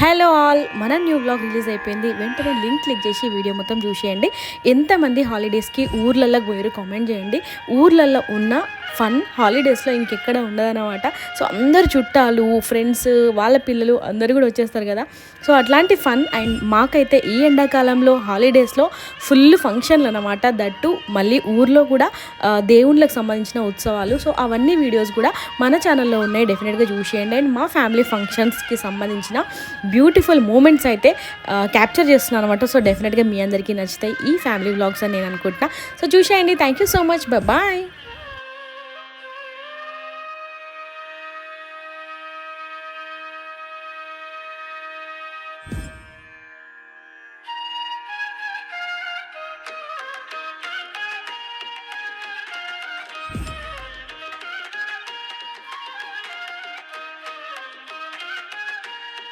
Hello all, మన new blog release అయిపోయింది. వెంటనే లింక్ క్లిక్ చేసి వీడియో మొత్తం చూసేయండి. ఎంతమంది హాలిడేస్కి ఊర్లలోకి పోయారు కామెంట్ చేయండి. ఊర్లలో ఉన్న ఫన్ హాలిడేస్లో ఇంకెక్కడ ఉండదన్నమాట. సో అందరు చుట్టాలు, ఫ్రెండ్స్, వాళ్ళ పిల్లలు అందరూ కూడా వచ్చేస్తారు కదా. సో అట్లాంటి ఫన్. అండ్ మాకైతే ఈ ఎండాకాలంలో హాలిడేస్లో ఫుల్ ఫంక్షన్లు అనమాట. దట్టు మళ్ళీ ఊర్లో కూడా దేవుళ్ళకి సంబంధించిన ఉత్సవాలు. సో అవన్నీ వీడియోస్ కూడా మన ఛానల్లో ఉన్నాయి, డెఫినెట్గా చూసేయండి. అండ్ మా ఫ్యామిలీ ఫంక్షన్స్కి సంబంధించిన బ్యూటిఫుల్ మూమెంట్స్ అయితే క్యాప్చర్ చేస్తున్నాను అనమాట. సో డెఫినెట్గా మీ అందరికీ నచ్చుతాయి ఈ ఫ్యామిలీ వ్లాగ్స్ అని నేను అనుకుంటున్నా. సో చూసేయండి. Thank you so much. Bye.